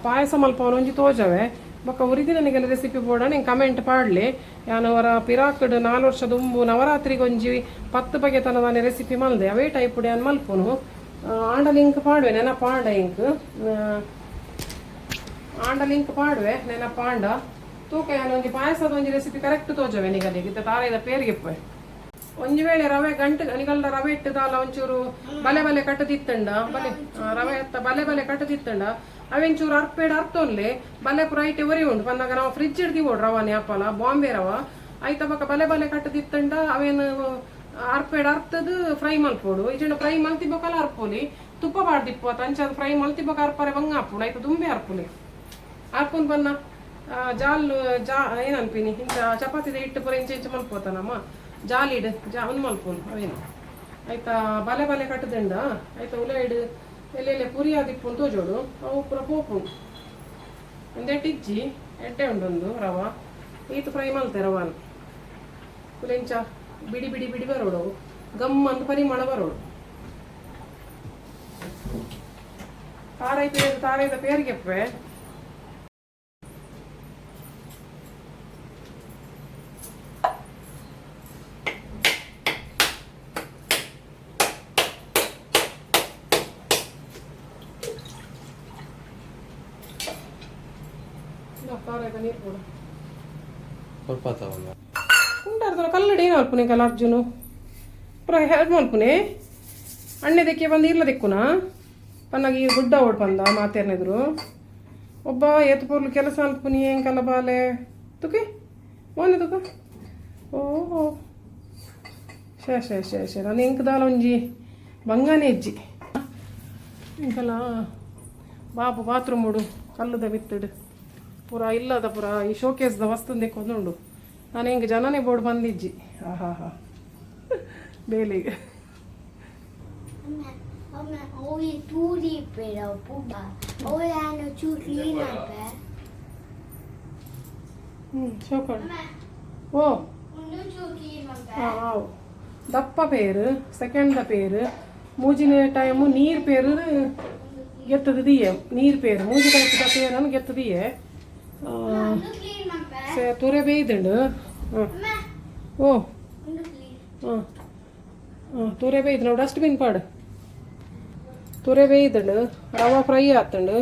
ಪಾಯಸ ಮಲ್ಪವನು ಒಂಜಿ ತೋಜವೆ ಬೊಕ್ಕ ಉರಿದಿನನಿಗೆಲ್ಲ ರೆಸಿಪಿ ಬೋಡ ನಿಂಗೆ ಕಮೆಂಟ್ ಪಾಡ್ಲಿ ನಾನು ಅವರ ಪಿರಾಕಡ್ 4 ವರ್ಷದ ಉಂಬು ನವರಾತ್ರಿಗೆ ಒಂಜಿ 10 ಬಗೆ ತನದಾನೆ ರೆಸಿಪಿ ಮಲ್ದೆ ಅವೇ ಟೈಪ್ ನಾನು ಮಲ್ಪುನು ಆಂಡ ಲಿಂಕ್ ಪಾಡ್ವೆ ನೆನಪಾಂಡ ಇಂಕ್ ಆಂಡ ಲಿಂಕ್ ಪಾಡ್ವೆ ನೆನಪಾಂಡ ತೂಕ ನಾನು ಒಂಜಿ ಪಾಯಸದ ಒಂಜಿ ರೆಸಿಪಿ ಕರೆಕ್ಟ್ ತೋಜವೆ ನಿಗಲಿಗೆ ಇತ್ತ ತಾರೆದ ಪೇರ್ಗೆಪ್ಪೆ ಒಂಜಿ ವೇಳೆ ರವೆ ಗಂಟೆ ನಿಗಲ್ದ ರವೆ ಇಟ್ಟದಲ್ಲ ಒಂಚೂರು ಬಲೆ ಬಲೆ ಕಟ್ಟದಿತ್ತಂಡ ಬಲೆ ರವೆ ಎತ್ತ ಬಲೆ ಬಲೆ ಕಟ್ಟದಿತ್ತಂಡ ಅವೆಂಚೂರು ಅರ್ಪೇಡ್ ಅರ್ತೊಲ್ಲೆ ಬಲೆ ಪುರ ಐಟೆ ಒರಿ ಉಂಟು ಬಂದಾಗ ನಾವು ಫ್ರಿಜ್ ಇಡ್ತೀವೋಡು ರವಾನೆ ಅಪ್ಪಲ ಬಾಂಬೆ ರವ ಆಯ್ತ ಬಕ್ಕ ಬಲೆ ಬಲೆ ಕಟ್ಟದಿತ್ತಂಡ ಅವೇನು ಅರ್ಪೇಡ್ ಅರ್ತದು ಫ್ರೈ ಮಲ್ಪೋಡು ಈಚೆಂಡ ಫ್ರೈ ಮಲ್ತಿಬೇಕಲ್ಲ ಅರ್ಪೋಲಿ ತುಪ್ಪ ಬಾಡ್ದಿಪ್ಪು ತಂಚದ ಫ್ರೈ ಮಲ್ತಿಬೇಕ ಅರ್ಪರೆ ಬಂಗ ಅಪ್ಪುಡು ಆಯ್ತು ದುಂಬೆ ಅರ್ಪುಲಿ ಅರ್ಪುನ್ ಬನ್ನ ಏನನ್ಪಿನಿ ಇಂಚ ಚಪಾತಿದ ಹಿಟ್ಟು ಪುರ ಇಂಚೆ ಮಲ್ಪೋತಾನಮ್ಮ ಜಾಲಿಡ್ ಒಂದು ಮಲ್ಪೋನು ಅವೇನು ಆಯ್ತಾ ಬಲೆ ಬಲೆ ಕಟ್ಟದಂಡ ಆಯ್ತಾ ಉಲಾಯಿಡ್ ಎಲ್ಲೆಲ್ಲೆ ಪುರಿ ಆದಿಪ್ಪು ತೋಜೋಡು ಅವು ಪುರ ಪೋಪು ಒಂದೆಟ್ಟಿಜ್ಜಿ ಎಡ್ಡೆ ಉಂಟೊಂದು ರವ ಈತು ಫ್ರೈ ಮಲ್ತೆ ರವಾನ ಕುಲೆಂಚ ಬಿಡಿ ಬಿಡಿ ಬಿಡಿ ಬರೋಡು ಗಮ್ಮಂತ ಪರಿಮಳ ಬರೋಡು ತಾರೈದ ಪೇರ್ಗೆಪ್ಪೆ ನೀರು ಕೂಡ ಉಂಟಾಡ್ತಾನೆ ಕಲ್ಲಡಿ ಏನು ಅಲ್ಪನೆ ಕಲ್ಲ ಅರ್ಜುನು ಪುರ ಹೆಲ್ಪ್ ಮಲ್ಪುನೆ ಅಣ್ಣೆದಕ್ಕೆ ಬಂದು ಇಲ್ಲ ದಿಕ್ಕುನಾ ಪನ್ನಾಗಿ ಗುಡ್ಡ ಓಡ್ ಬಂದ ಮಾತೇರ್ನೆದ್ರು ಒಬ್ಬ ಎತ್ತು ಪೋರ್ಲು ಕೆಲಸ ಅಲ್ಪುನಿ ಹೆಂಗೆ ಕಲ್ಲ ಬಾಲೆ ತುಕೆ ಮೋನೆ ತುಕ ಓಹೋ ಶೇ ನಾನು ಹೆಂಕದಾಲ ಒಂಜಿ ಬಂಗಾನೆ ಇಜ್ಜಿ ಇಂಕಲ್ಲ ಬಾಬು ಬಾತ್ರೂಮ್ ಉಡು ಕಲ್ಲದ ಬಿತ್ತಡು ಪೂರ ಇಲ್ಲದ ಪೂರ ಈ ಶೋಕೇಸ್ದ ವಸ್ತು ಕೊಂದುಂಡು ನಾನು ಹಿಂಗೆ ಜನನೇ ಬೋರ್ಡ್ ಬಂದಿಜ್ಜಿ ಆಹಾ ಬೇಲಿಗೆ ಓ ದಪ್ಪ ಪೇರು ಸೆಕೆಂಡ್ ಪೇರು ಮೂಜಿನ ಟೈಮು ನೀರು ಪೇರು ಗೆತ್ತದ ದಿಯೆ ನೀರು ಪೇರು ಮೂಜಿ ಟೈಪ್ ಪೇರನ್ನು ಗೆತ್ತದಿಯೇ ತುರೆ ಬೇಯ್ದುಂಡು ಓ ತುರೆ ಬೇಯ್ದು ನಾವು ಡಸ್ಟ್ಬಿನ್ ಪಾಡು ತುರೆ ಬೇಯ್ದುಂಡು ರವ ಫ್ರೈ ಆತುಂಡು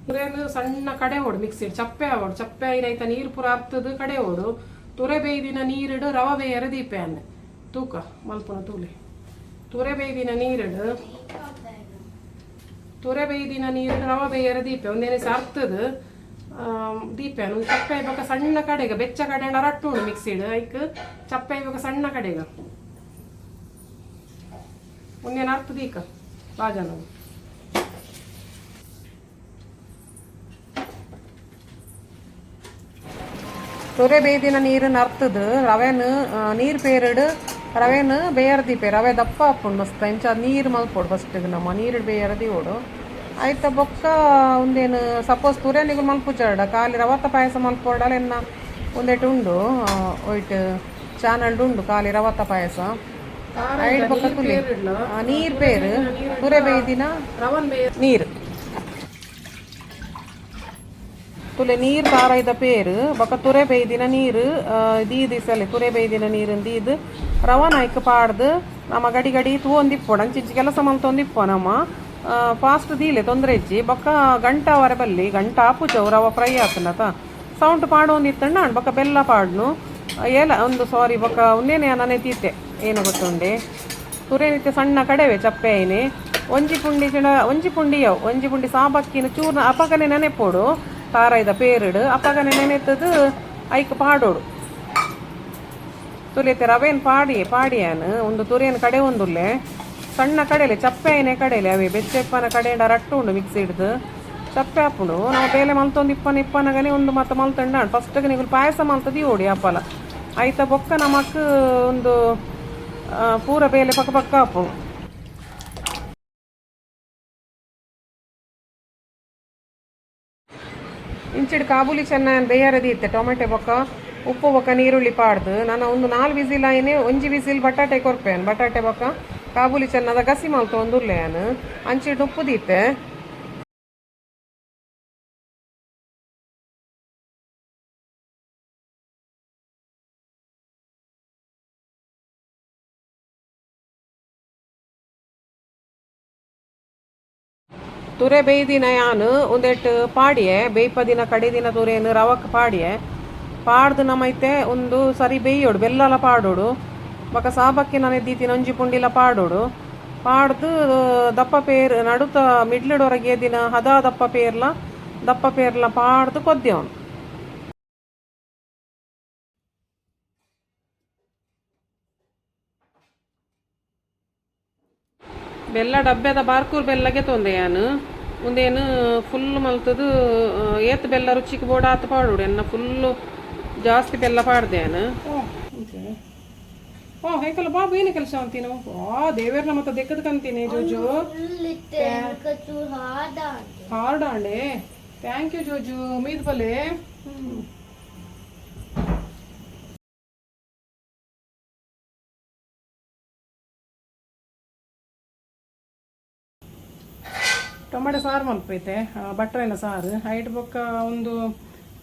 ತುರೆನು ಸಣ್ಣ ಕಡೆ ಓಡು ಮಿಕ್ಸಿಡ್ ಚಪ್ಪೆ ಆವಡು ಚಪ್ಪೆ ಐನಾಯ್ತ ನೀರು ಪೂರ ಅರ್ತದು ಕಡೆ ಓಡು ತುರೆ ಬೇಯ್ದಿನ ನೀರಿಡು ರವ ಬೇಯರ ದೀಪೆ ಅನ್ನ ತೂಕ ಮಲ್ಪುನ ತೂಲೆ ತುರೆ ಬೇಯ್ದಿನ ನೀರಿಡು ರವ ಬೇಯರ ದೀಪೆ ಒಂದೇನೆ ಅರ್ತದು ದೀಪ ಒಂದು ಚಪ್ಪೆ ಇವಾಗ ಸಣ್ಣ ಕಡೆಗ ಬೆಚ್ಚ ಕಡೆ ರಟ್ಟು ಉಂಡು ಮಿಕ್ಸಿಡ್ ಐಕ್ ಚಪ್ಪೆ ಇವಾಗ ಸಣ್ಣ ಕಡೆಗ ಒಂದೇನು ಅರ್ಥ ದೀಕ ಬಾಜನ ತೊರೆ ಬೇಯ್ದಿನ ನೀರನ್ನ ಅರ್ತದ ರವೆನು ನೀರು ಪೇರಡು ರವೆನು ಬೇಯರ ದೀಪೆ ರವೆ ದಪ್ಪ ಹಾಕೊಂಡು ಮಸ್ತ್ ಇಂಚ ನೀರು ಮಲ್ಪೋಡು ಫಸ್ಟಿಗೆ ನಮ್ಮ ನೀರು ಬೇಯರ ದೀವೋಡು ಆಯ್ತಾ ಬೊಕ್ಕ ಒಂದೇನು ಸಪೋಸ್ ತುರೆನಿಗೂ ಮಲ್ಪುಜಾಡ ಖಾಲಿ ರವತ್ತ ಪಾಯಸ ಮಲ್ಪೋಡಲ್ಲ ಎನ್ನ ಒಂದೇಟು ಉಂಡು ಒಯ್ಟ್ ಚಾನಲ್ ಉಂಡು ಖಾಲಿ ರವತ್ತ ಪಾಯಸ ಐಡ್ ಬೊಕ್ಕ ತುಲಿ ನೀರು ಪೇರು ತುರೆ ಬೇಯ್ದಿನ ನೀರು ತುಲೆ ನೀರು ತಾರೈದ ಪೇರು ಬೊಕ್ಕ ತುರೆ ಬೇಯ್ದಿನ ನೀರು ದೀದಿಸಲೆ ತುರೆ ಬೇಯ್ದಿನ ನೀರು ದೀದು ರವನ ಐಕ್ ಪಾಡ್ದು ನಮ್ಮ ಗಡಿ ಗಡಿ ತೂವೊಂದಿಪ್ಪೋಡು ಅಂಚಿಂಚಿ ಕೆಲಸ ಮಲ್ತೊಂದಿಪ್ಪೋ ನಮ್ಮ ಫಾಸ್ಟ್ ದೀಲೆ ತೊಂದರೆ ಇಜ್ಜಿ ಬೊಕ್ಕ ಗಂಟ ವರ ಬಲ್ಲಿ ಗಂಟ ಆಪುಜವು ರವ ಫ್ರೈ ಆತನತ ಸೌಂಡ್ ಪಾಡೊಂದಿತ್ತಣ್ಣ ಬೊಕ್ಕ ಬೆಲ್ಲ ಪಾಡ್ನು ಏಲ ಒಂದು ಸಾರಿ ಬೊಕ್ಕ ಒಂದೇನೆ ನಾನೇ ತೀತೆ ಏನು ಗೊತ್ತುಂಡೆ ತುರೆ ನಿತ್ಯ ಸಣ್ಣ ಕಡೆವೆ ಚಪ್ಪೆ ಐನೆ ಒಂಜಿ ಪುಂಡಿ ಯವ್ ಒಂಜಿ ಪುಂಡಿ ಸಾಬಕ್ಕಿನ ಚೂರ್ನ ಅಪಗನೆ ನೆನೆಪೋಡು ತಾರಾಯ್ದ ಪೇರಿಡು ಅಪಗನೆ ನೆನೆತದು ಐಕ್ ಪಾಡೋಡು ತುಲಿತೆ ರವೇನು ಪಾಡಿಯಾನು ಒಂದು ತುರಿಯನ್ ಕಡೆ ಒಂದುಲ್ಲೆ ಸಣ್ಣ ಕಡೆಲೆ ಚಪ್ಪೆನೆ ಕಡೆಲೆ ಅವೇ ಬೆಚ್ಚೆಪ್ಪನ ಕಡೆಯಿಂದ ರಟ್ಟು ಉಂಡು ಮಿಕ್ಸಿ ಹಿಡ್ದು ಚಪ್ಪೆ ಹಾಪುಂಡು ನಾವು ಬೇಲೆ ಮಲ್ತೊಂದು ಇಪ್ಪನಗನೆ ಒಂದು ಮತ್ತೆ ಮಲ್ತಂಡ ಫಸ್ಟ್ಗೆ ನೀವು ಪಾಯಸ ಮಲ್ತದಿ ಓಡಿ ಅಪ್ಪಲ ಆಯ್ತ ಬೊಕ್ಕ ನಮಕ್ ಒಂದು ಪೂರ ಬೇಲೆ ಪಕ್ಕ ಪಕ್ಕ ಹಾಪುಂಡು ಇಂಚಿಡು ಕಾಬೂಲಿ ಚೆನ್ನ ಬೇಯರದಿ ಇತ್ತೆ ಟೊಮೆಟೊ ಬೊಕ್ಕ ಉಪ್ಪು ಬೊಕ್ಕ ನೀರುಳ್ಳಿ ಪಾಡ್ದು ನಾನು ಒಂದು 4 ವಿಸಿಲ್ ಆಯ್ನೆ ಒಂಜಿ ವಿಸಿಲ್ ಬಟಾಟೆ ಕೊರ್ಪೇನು ಬಟಾಟೆ ಬೊಕ್ಕ ಕಾಬೂಲಿ ಚೆನ್ನದ ಗಸಿ ಮಲ್ತು ಒಂದುರ್ಲೆ ನಾನು ಅಂಚಿಡು ಉಪ್ಪು ದೀತೆ ತುರೆ ಬೇಯ್ದಿನ ಯಾನು ಒಂದೆಟ್ಟು ಪಾಡಿಯೆ ಬೇಯ್ಪದಿನ ಕಡೆ ದಿನ ತುರೆಯನ್ನು ರವಕ್ಕೆ ಪಾಡಿಯೆ ಪಾಡ್ದು ನಮೈತೆ ಒಂದು ಸರಿ ಬೇಯೋಡು ಬೆಲ್ಲಲ ಪಾಡೋಡು ಬೊಕ ಸಾಬಕ್ಕಿ ನಾನು ಎದ್ದೀತಿನ ಒಂಜಿ ಪುಂಡಿಲ ಪಾಡೋಡು ಪಾಡ್ದು ದಪ್ಪ ಪೇರ್ ನಡುತ ಮಿಡ್ಲಿಡೊರಗೆ ದಿನ ಹದ ದಪ್ಪ ಪೇರ್ಲ ಪಾಡ್ದು ಕೊದ್ದೆವನು ಬೆಲ್ಲ ಡಬ್ಬೆದ ಬಾರ್ಕೂರ್ ಬೆಲ್ಲಗೆ ತೊಂದೆ ಯಾನು ಮುಂದೇನು ಫುಲ್ ಮಲ್ತದು ಏತ್ ಬೆಲ್ಲ ರುಚಿಗೆ ಬೋಡ ಆತ ಪಾಡೋಡು ಎನ್ನ ಫುಲ್ಲು ಜಾಸ್ತಿ ಬೆಲ್ಲ ಪಾಡ್ದೆ ಯಾನು ಹೇಕಲ್ಲ ಬಾಬು ಏನು ಕೆಲಸ ಅಂತೀನು ದೇವೇರ್ನ ಮತ್ತೆ ದೆಕ್ಕದ ಕಂತೀನಿ ಜೋಜು ಹಾರ್ಡ್ ಆಂಡೆ ಥ್ಯಾಂಕ್ ಯು ಜೋಜು ಮೀದ್ ಬಲೆ ಟೊಮೆಟೊ ಸಾರು ಮಲ್ಪೈತೆ ಬಟ್ರೆನ ಸಾರು ಹೈಟ್ ಬೊಕ್ಕ ಒಂದು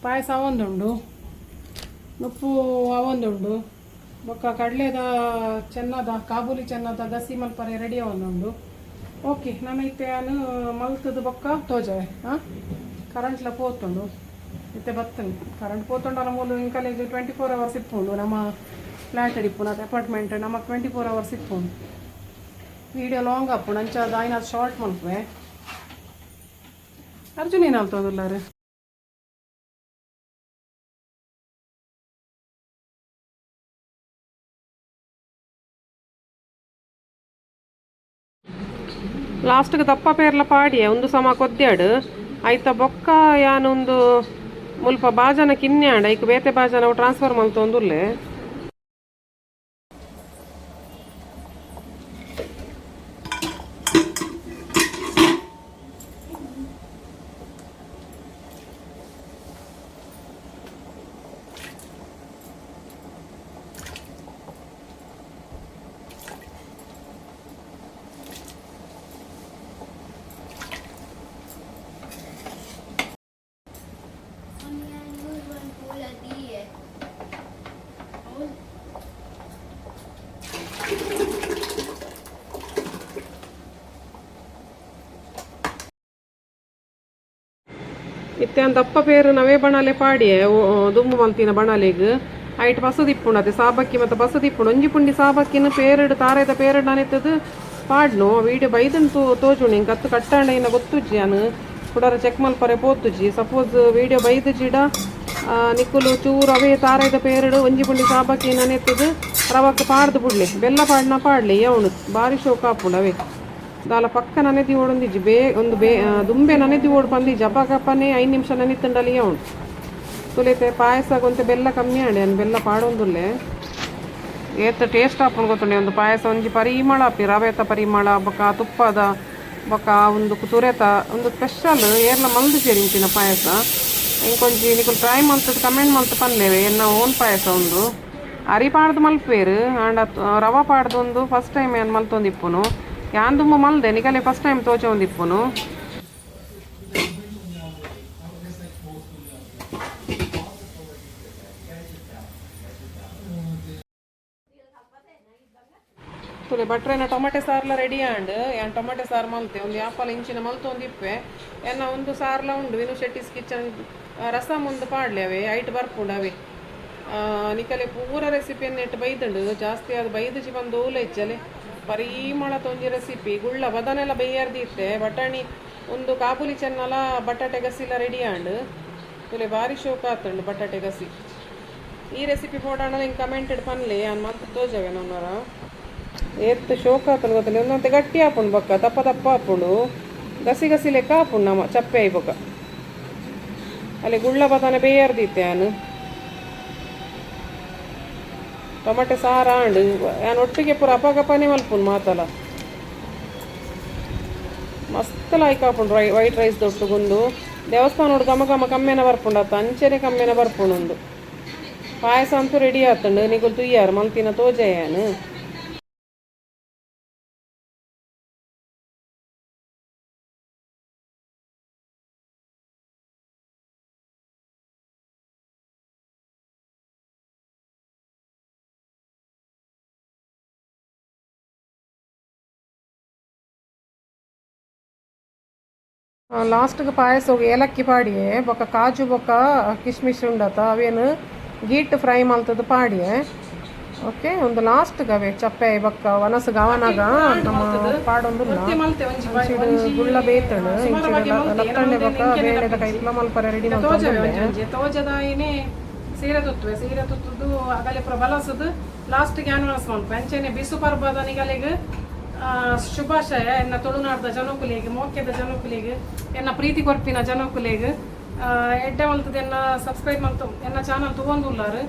ಪಾಯಸ ಅವೊಂದುಂಡು ನುಪ್ಪು ಅವೊಂದುಂಡು ಬೊಕ್ಕ ಕಡಲೆದ ಕಾಬೂಲಿ ಚೆನ್ನದ ಗಸಿ ಮಲ್ಪರೆ ರೆಡಿ ಅವೊಂದುಂಡು ಓಕೆ ನನ್ನೈತೆ ನಾನು ಮಲ್ತದ ಬೊಕ್ಕ ತೋಜವೆ ಕರೆಂಟ್ಲ ಪೋತುಂಡು ಇತ್ತೆ ಬತ್ತನು ಕರೆಂಟ್ ಪೋತುಂಡು ಮೂಲು ಇಂಕಲೇಜ್ 24 hours ಇಪ್ಪುಂಡು ನಮ್ಮ ಫ್ಲಾಟ್ ಅಡಿಪ್ಪು ನಾತ್ ಅಪಾರ್ಟ್ಮೆಂಟ್ ನಮಗೆ 24 hours ಇಪ್ಪುಂಡು ವಿಡಿಯೋ ಲಾಂಗ್ ಅಪ್ಪು ನಂಚ ದಾಯಿನ ಶಾರ್ಟ್ ಮಲ್ಪೆ ಅರ್ಜುನ್ ಏನಾಗ್ತದಲ್ಲಾರೆ ಲಾಸ್ಟ್ಗೆ ದಪ್ಪ ಪೇರ್ಲ ಪಾಡಿಯೆ ಒಂದು ಸಮ ಕೊದ್ದಾಡು ಆಯ್ತ ಬೊಕ್ಕ ಯಾನೊಂದು ಮುಲ್ಪ ಬಾಜನ ಕಿನ್ಯಾಡ ಈಗ ಬೇತೆ ಬಾಜನ ಟ್ರಾನ್ಸ್ಫರ್ ಮಲ್ತೊಂದುಲ್ಲೆ ಇತ್ತೆ ದಪ್ಪ ಪೇರು ನವೇ ಬಣಲೆ ಪಾಡಿಯೆ ದುಮ್ಮು ಮಲ್ತಿನ ಬಣಲೆಗ್ ಐಟ್ ಬಸದಿಪ್ಪುಂಡು ಸಾಬಕ್ಕಿ ಮತ್ತು ಬಸದಿಪ್ಪುಂಡು ಒಂಜಿ ಪುಂಡಿ ಸಾಬಕ್ಕಿನ ಪೇರಡು ತಾರೆದ ಪೇರಡು ನಾನೆತ್ತದು ಪಾಡ್ನು ವೀಡಿಯೋ ಬೈದನ್ ತೋಜುಂಡು ಹಿಂಗೆ ಕತ್ತು ಕಟ್ಟಾಂಡ ಇನ್ನ ಗೊತ್ತುಜ್ಜಿ ನಾನು ಕುಡರ ಚೆಕ್ ಮಲ್ಪರೆ ಪೋತುಜ್ಜಿ ಸಪೋಸ್ ವೀಡಿಯೋ ಬೈದು ಜಿಡ ನಿಕ್ಕುಲು ಚೂರು ಅವೇ ತಾರೆದ ಪೇರಡು ಒಂಜಿ ಪುಂಡಿ ಸಾಬಕ್ಕಿ ನಾನೆತ್ತದು ರವಕ್ಕೆ ಪಾಡ್ದು ಬಿಡ್ಲಿ ಬೆಲ್ಲ ಪಾಡ್ನ ಪಾಡ್ಲಿ ಅವನು ಭಾರಿ ಶೋಕ ಹಾಪುಂಡು ಅವೇ ದಾಲ ಪಕ್ಕ ನನೆದಿ ಓಡೊಂದಿಜ್ಜಿ ದುಂಬೆ ನನೆದಿ ಓಡ್ ಬಂದಿಜ್ಜಿ ಅಪ್ಪನೇ 5 ನಿಮಿಷ ನೆನಿತ್ತಂಡಲಿ ಅವನು ತುಲಿತೆ ಪಾಯಸ ಗೊಂತೆ ಬೆಲ್ಲ ಕಮ್ಮಿ ಆಂಡೆ ಅನ್ ಬೆಲ್ಲ ಪಾಡೊಂದುಲ್ಲೆ ಏತ್ ಟೇಸ್ಟ್ ಹಾಪುಂಡು ಗೊತ್ತುಂಡೆ ಒಂದು ಪಾಯಸ ಒಂಜಿ ಪರಿಮಳ ಆಪಿ ರವೆತ ಪರಿಮಳ ಬೊಕ್ಕ ತುಪ್ಪದ ಬೊಕ್ಕ ಒಂದು ತುರೆತ ಒಂದು ಸ್ಪೆಷಲ್ ಏರ್ಲ ಮಲ್ದು ಸೇರಿಂಚಿನ ಪಾಯಸ ಇಂಕೊಂಜಿ ನಿಕುಲು ಟ್ರೈ ಮಲ್ತದ ಕಮೆಂಟ್ ಮಲ್ತು ಪನ್ಲೇವೆ ಎನ್ನ ಓನ್ ಪಾಯಸ ಒಂದು ಅರಿ ಪಾಡ್ದು ಮಲ್ಪೇರು ಆಂಡ ರವ ಪಾಡ್ದು ಒಂದು ಫಸ್ಟ್ ಟೈಮ್ ಏನು ಮಲ್ತೊಂದಿಪ್ಪುನು ಯಾನ್ ತುಂಬ ಮಲ್ದೆ ನಿಕಲೆ ಫಸ್ಟ್ ಟೈಮ್ ತೋಚೊಂದಿಪ್ಪುನು ತುಲೆ ಬಟ್ರೆನ ಟೊಮೆಟೊ ಸಾರ್ಲ ರೆಡಿ ಆಂಡ್ ಯಾನ್ ಟೊಮೆಟೊ ಸಾರು ಮಲ್ತೆ ಒಂದು ಯಾಪಲ ಇಂಚಿನ ಮಲ್ತೊಂದಿಪ್ಪೆ ಎನ್ನ ಒಂದು ಸಾರ್ಲ ಉಂಡು ವಿನು ಶೆಟ್ಟಿಸ್ ಕಿಚನ್ ರಸಮ್ ಒಂದು ಪಾಡ್ಲೆ ಅವೇ ಐಟ್ ಬರ್ಪುಂಡು ಅವೇ ನಿಕಲೆ ಪೂರ ರೆಸಿಪಿಯನ್ನು ಇಟ್ಟು ಬೈದುಂಡು ಜಾಸ್ತಿ ಅದು ಬೈದು ಬಂದು ಓಲೆ ಇಚ್ಚಲೆ ಪರಿಮಳ ತೊಂಜಿ ರೆಸಿಪಿ ಗುಳ್ಳ ಬದನೆಲ್ಲ ಬೇಯರ್ದಿತ್ತೆ ಬಟಾಣಿ ಒಂದು ಕಾಬುಲಿ ಚೆನ್ನಲ ಬಟಾಟೆ ಗಸಿಲ್ಲ ರೆಡಿ ಆಂಡ್ ತುಲೆ ಭಾರಿ ಶೋಕ ಆತಂಡು ಬಟಾಟೆ ಗಸಿ ಈ ರೆಸಿಪಿ ಪೋಡಾಣ ಹಿಂಗೆ ಕಮೆಂಟೆಡ್ ಪನ್ಲೆ ಅನ್ ಮತ್ತೆ ತೋಜವೆ ನನ್ನರ ಏತ್ ಶೋಕ ಆತನು ಗೊತ್ತಿಲ್ಲ ಒಂದಂತೆ ಗಟ್ಟಿ ಹಾಪುಂಡು ಬೊಕ್ಕ ದಪ್ಪ ದಪ್ಪ ಹಾಪುಂಡು ಗಸಿ ಗಸಿ ಲೆಕ್ಕ ಹಾಪುಂಡು ನಮ್ಮ ಚಪ್ಪೆ ಆಯ್ ಬೊಕ್ಕ ಅಲ್ಲಿ ಗುಳ್ಳ ಬದನೆ ಬೇಯರ್ದಿತ್ತೆ ನಾನು ಟೊಮೆಟೊ ಸಾರ ಆಂಡು ನಾನು ಒಟ್ಟಿಗೆ ಪೂರ ಅಪಗಪನೆ ಮಲ್ಪುಂಡು ಮಾತಲ್ಲ ಮಸ್ತ್ ಲಾಯ್ಕ್ ಹಾಪುಂಡು ವೈಟ್ ರೈಸ್ ದೊಟ್ಟುಗುಂದು ದೇವಸ್ಥಾನ ಘಮ ಘಮ ಕಮ್ಮೆನ ಬರ್ಪುಂಡು ಆತ ಅಂಚೆನೆ ಕಮ್ಮೆನ ಬರ್ಪುಂಡು ಒಂದು ಪಾಯಸ ಅಂತೂ ರೆಡಿ ಆತಂಡು ನಿಗುಲ್ ತುಯ್ಯಾರು ಮಲ್ತಿನ ತೋಜಯ್ಯಾನು ಲಾಸ್ಟ್ಗೆ ಪಾಯಸ ಹೋಗಿ ಏಲಕ್ಕಿ ಪಾಡಿಯೆ ಬೊಕ್ಕ ಕಾಜು ಬೊಕ್ಕ ಕಿಶ್ಮಿಶ್ ಉಂಡತ ಅವೇನು ಗೀಟ್ ಫ್ರೈ ಮಲ್ತದ್ದು ಪಾಡಿಯೆ ಓಕೆ ಒಂದು ಲಾಸ್ಟ್ಗೆ ಅವೇ ಚಪ್ಪೆ ಬೊಕ್ಕ ವನಸ ಗವನಾಗ ನಮ್ಮ ಪಾಡೊಂದುಲ್ಲ ಗುಳ್ಳ ಬೇತಳು ಲತ್ತಂಡೆ ಬೊಕ್ಕ ಬೇಳೆದ ಕೈತ್ಲ ಮಲ್ಪರೆ ರೆಡಿ ತೋಜದಾಯಿನೇ ಸೀರೆ ತುತ್ತುವೆ ಸೀರೆ ತುತ್ತದು ಅಗಲೆ ಪುರ ಬಲಸದು ಲಾಸ್ಟ್ಗೆ ಆನ್ವರ್ಸ್ ಮಲ್ಪೆ ಅಂಚೆನೆ ಬಿಸು ಪರ್ಬದ ನಿಗಲಿಗೆ ಶುಭಾಶಯ ಎನ್ನ ತುಳುನಾಡದ ಜನಕುಲಿಗೆ ಮೋಕ್ಯದ ಜನಕುಲಿಗೆ ಎನ್ನ ಪ್ರೀತಿ ಕೊರ್ಪಿನ ಜನಕುಲಿಗೆ ಎಡ್ಡೆ ಮಲ್ತದ ಎನ್ನ ಸಬ್ಸ್ಕ್ರೈಬ್ ಮಲ್ತು ಎನ್ನ ಚಾನಲ್ ತೊಗೊಂದುಲ್ಲಾರು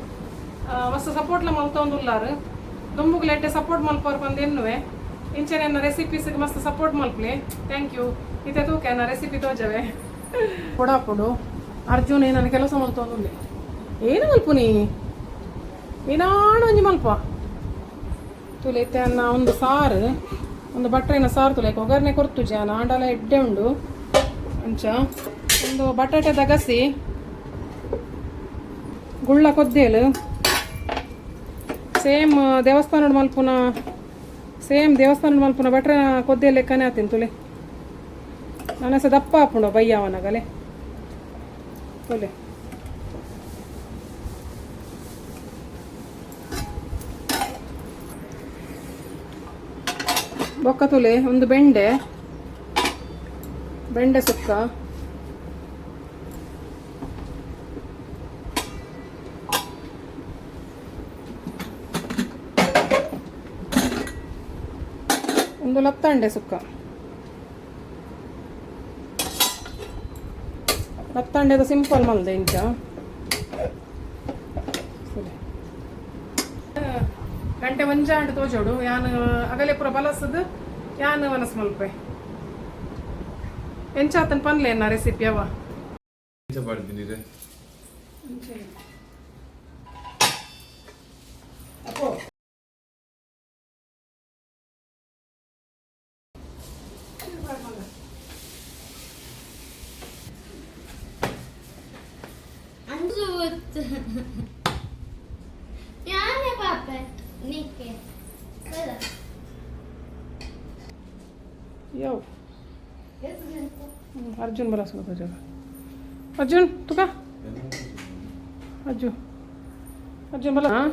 ಮಸ್ತ್ ಸಪೋರ್ಟ್ಲ ಮಲ್ತೊಂದುಲ್ಲಾರು ದುಂಬುಗ್ಲ ಎಡ್ಡೆ ಸಪೋರ್ಟ್ ಮಲ್ಪೋರು ಬಂದು ಎನ್ನುವೆ ಇಂಚೆನೆ ಎನ್ನ ರೆಸಿಪೀಸ್ಗೆ ಮಸ್ತ್ ಸಪೋರ್ಟ್ ಮಲ್ಪ್ಲಿ ಥ್ಯಾಂಕ್ ಯು ಇತ್ತೆ ತೂಕೆ ಎನ್ನ ರೆಸಿಪಿ ತೋಜವೆ ಕೊಡಾಪುಡು ಅರ್ಜುನ್ ನನ್ನ ಕೆಲಸ ಮಲ್ತೊಂದುಲ್ಲೆ ಏನು ಮಲ್ಪು ನೀನಾಣ ಒಂಜಿ ಮಲ್ಪ ತುಲೆತೆ ಅನ್ನ ಒಂದು ಸಾರು ಒಂದು ಬಟ್ರೆನ ಸಾರು ತುಲೆಕ ಒಗ್ಗರಣೆ ಕೊರ್ತು ಜಾನ ಆಂಡಲ ಎಡ್ಡೆ ಉಂಡು ಅಂಚ ಒಂದು ಬಟಾಟೆ ದಗಸಿ ಗುಳ್ಳ ಕೊದ್ದೇಲು ಸೇಮ್ ದೇವಸ್ಥಾನದ ಮಲ್ಪುನ ಬಟ್ರೆ ಕೊದ್ದೇಲು ಲೆಕ್ಕನೇ ಆತೀನಿ ತುಲೆ ನನ್ನ ಸಹ ದಪ್ಪ ಹಾಪುಂಡು ಬಯ್ಯವನಗಲೆ ತುಲೆ ಬೊಕ್ಕ ತುಲೆ ಒಂದು ಬೆಂಡೆ ಸುಕ್ಕ ಒಂದು ಲತ್ತಂಡೆ ಸುಕ್ಕ ಲತ್ತಂಡೆದ ಸಿಂಪಲ್ ಮಲ್ದೆ ಇಂಚ ಗಂಟೆ ಒಂಜಾಂಡ್ ತೋಜೋಡು ಯಾನು ಅಗಲೆ ಪುರ ಬಲಸದು ಯಾನು ವನಸ್ ಮಲ್ಪೆ ಎಂಚಾತನ್ ಪನ್ಲೆ ಎನ್ನ ರೆಸಿಪಿ ಅವ Yo. Arjun balas ko to jaga. Arjun, tu ka? Arjun balas. Ha?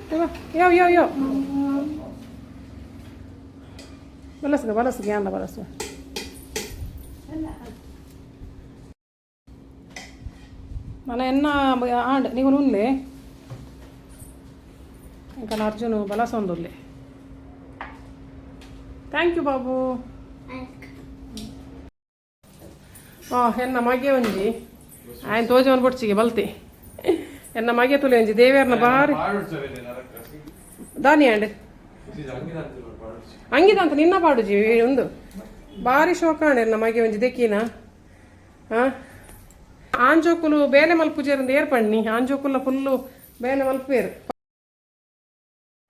Tu ka? Yo. Balas ka yan na balas ko. Mana enna and ni gununle. Inka Arjun balas ondulle. Thank you ಬಾಬು ಎನ್ನ ಮಗೆ ಒಂಜಿ ಆಯ್ನ ತೋಜವನ್ ಬೊಡ್ಚಿಗೆ ಬಲ್ತಿ ಎನ್ನ ಮಗೆ ತುಲೆ ಒಂಜಿ ದೇವ್ಯಾರ್ನ ಬಾರಿ ದಾನಿ and ಹಂಗಿದಂತ ನಿನ್ನ ಪಾಡುಜಿ ಒಂದು ಬಾರಿ ಶೋಕ ಅಂಡ್ ಎನ್ನ ಮಗೆ ಒಂಜಿ ದೆಕ್ಕಿನ ಆಂಜೋಕುಲು ಬೇಲೆ ಮಲ್ಪುಜೇರಿಂದ ಏರ್ಪಣ್ಣಿ ಆಂಜೋಕುಲ ಫುಲ್ಲು ಬೇಲೆ ಮಲ್ಪೇರು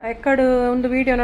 ಎಕ್ಕಡು ಒಂದು ವಿಡಿಯೋ